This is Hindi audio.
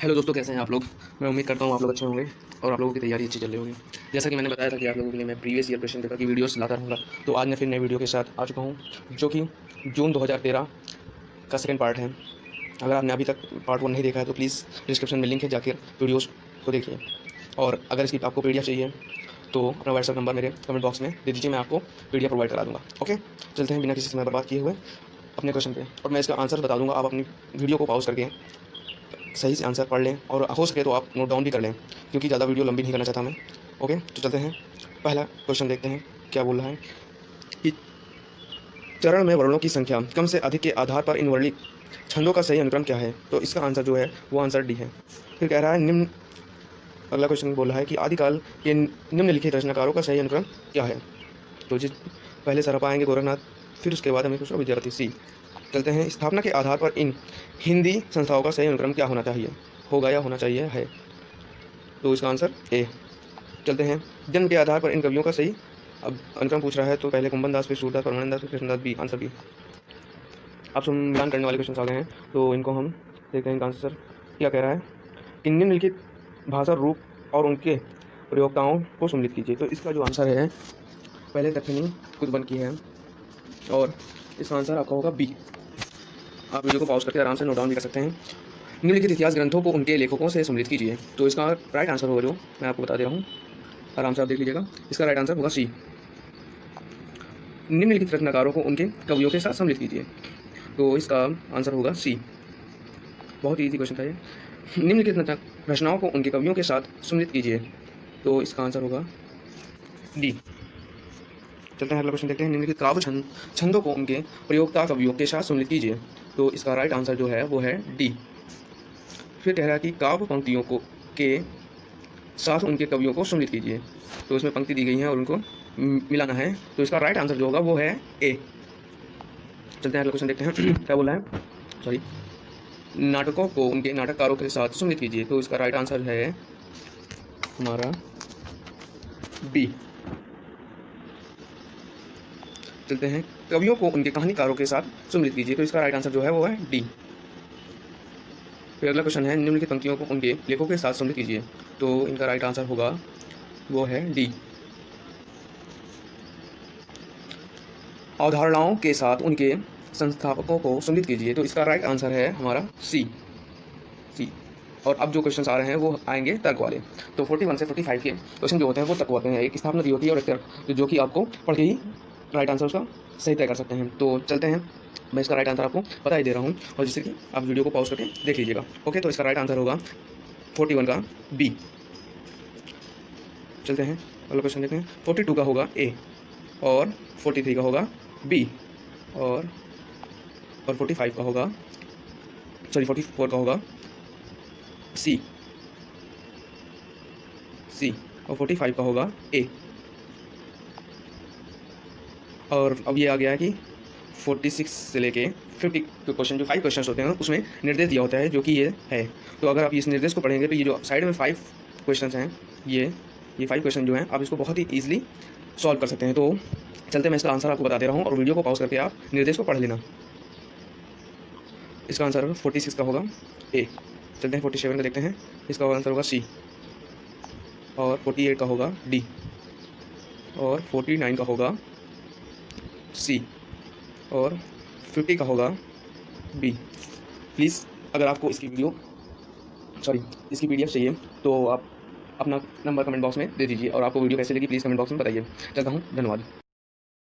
हेलो दोस्तों, कैसे हैं आप लोग। मैं उम्मीद करता हूँ आप लोग अच्छे होंगे और आप लोगों की तैयारी अच्छी चल रही होगी। जैसा कि मैंने बताया था कि आप लोगों के लिए मैं प्रीवियस ईयर क्वेश्चन पेपर की वीडियोस लाता रहूँगा, तो आज मैं फिर नए वीडियो के साथ आ चुका हूँ, जो कि जून 2013 का सेकंड पार्ट है। अगर आपने अभी तक पार्ट 1 नहीं देखा है तो प्लीज़ डिस्क्रिप्शन में लिंक है, जाकर वीडियोज़ को देखिए। और अगर इसकी आपको PDF चाहिए तो अपना व्हाट्सएप नंबर मेरे कमेंट बॉक्स में दे दीजिए, मैं आपको PDF प्रोवाइड करा दूँगा। ओके, चलते हैं बिना किसी समय बर्बाद किए हुए अपने क्वेश्चन पे, और मैं इसका आंसर बता दूँगा। आप अपनी वीडियो को पॉज करके सही से आंसर पढ़ लें, और हो सके तो आप नोट डाउन भी कर लें, क्योंकि ज़्यादा वीडियो लंबी नहीं करना चाहता मैं। ओके, तो चलते हैं। पहला क्वेश्चन देखते हैं क्या बोल रहा है कि चरण में वर्णों की संख्या कम से अधिक के आधार पर इन वर्णित छंदों का सही अनुक्रम क्या है। तो इसका आंसर जो है वो आंसर डी है। फिर कह रहा है निम्न, अगला क्वेश्चन बोल रहा है कि आदिकाल के निम्नलिखित रचनाकारों का सही अनुक्रम क्या है। तो जिस पहले सरपा आएंगे गोरखनाथ, फिर उसके बाद हमें कुछ विद्यापति सी। चलते हैं। स्थापना के आधार पर इन हिंदी संस्थाओं का सही अनुक्रम क्या होना चाहिए, होगा या होना चाहिए है। तो इसका आंसर ए। चलते हैं। जन्म के आधार पर इन कवियों का सही अब अनुक्रम पूछ रहा है, तो पहले कुंभन दास, फिर सूरदास, परमानंद दास, फिर कृष्णदास। B answer B. अब मिलान करने वाले क्वेश्चन आ गए हैं, तो इनको हम देखते हैं। इनका आंसर क्या कह रहा है कि निम्नलिखित भाषा रूप और उनके प्रयोक्ताओं को सम्मिलित कीजिए। तो इसका जो आंसर है, पहले तखनी कुतुबन की है, और इसका आंसर आपका होगा बी। आप वीडियो को पॉज करके आराम से नोट डाउन भी कर सकते हैं। निम्नलिखित इतिहास ग्रंथों को उनके लेखकों से सम्मिलित कीजिए। तो इसका राइट आंसर होगा, जो मैं आपको बता दे रहा हूँ, आराम से आप देख लीजिएगा। इसका राइट आंसर होगा सी। निम्नलिखित रचनाकारों को उनके कवियों के साथ सम्मिलित कीजिए। तो इसका आंसर होगा सी। बहुत ही ईजी क्वेश्चन था ये। निम्नलिखित रचनाओं को उनके कवियों के साथ सम्मिलित कीजिए। तो इसका आंसर होगा डी। चलते हैं, अगला क्वेश्चन देखते हैं। निम्नलिखित काव्य छंदों को उनके प्रयोक्ता कवियों के साथ सम्मिलित कीजिए। तो इसका राइट आंसर जो है वो है डी। फिर कह रहा है कि काव्य पंक्तियों को के साथ उनके कवियों को सम्मिलित कीजिए। तो इसमें पंक्ति दी गई है और उनको मिलाना है। तो इसका राइट आंसर जो होगा वो है ए। चलते हैं, अगला क्वेश्चन देखते हैं क्या बोला है। सॉरी, नाटकों को उनके नाटककारों के साथ सम्मिलित कीजिए। तो इसका राइट आंसर है हमारा बी। चलते हैं। कवियों को उनके कहानीकारों के साथ सम्मिलित कीजिए। तो इसका राइट आंसर जो है वो है डी। फिर अगला क्वेश्चन है, निम्नलिखित पंक्तियों को उनके लेखकों के साथ सम्मिलित कीजिए। तो इनका राइट आंसर होगा वो है डी। अवधारणाओं के साथ उनके संस्थापकों को सम्मिलित कीजिए। तो इसका राइट आंसर है हमारा सी। और अब जो क्वेश्चन आ रहे हैं वो आएंगे तर्क वाले। तो 41 से 45 के क्वेश्चन जो होते हैं वो तर्क होते हैं। एक स्थापना दी होती है और एक तर्क, जो कि आपको पढ़ के ही राइट आंसर उसका सही तय कर सकते हैं। तो चलते हैं, मैं इसका राइट आंसर आपको बता ही दे रहा हूँ, और जिससे कि आप वीडियो को पॉज करके देख लीजिएगा। ओके, तो इसका राइट आंसर होगा 41 का बी। चलते हैं, अगला क्वेश्चन देखते हैं। 42 का होगा ए, और 43 का होगा बी, और 45 का होगा, सॉरी 44 का होगा सी, और 45 का होगा ए। और अब ये आ गया है कि 46 से लेके 50 के क्वेश्चन, जो 5 क्वेश्चन होते हैं उसमें निर्देश दिया होता है, जो कि ये है। तो अगर आप इस निर्देश को पढ़ेंगे तो ये जो साइड में 5 क्वेश्चन हैं, ये 5 क्वेश्चन जो हैं, आप इसको बहुत ही ईजिली सॉल्व कर सकते हैं। तो चलते मैं इसका आंसर आपको बता दे रहा हूँ, और वीडियो को पॉज करके आप निर्देश को पढ़ लेना। इसका आंसर 46 का होगा ए। चलते हैं 47 का देखते हैं। इसका आंसर होगा सी, और 48 का होगा डी, और 49 का होगा सी, और 50 का होगा बी। प्लीज़, अगर आपको इसकी PDF चाहिए तो आप अपना नंबर कमेंट बॉक्स में दे दीजिए, और आपको वीडियो कैसे लगी प्लीज़ कमेंट बॉक्स में बताइए। चलता हूँ, धन्यवाद।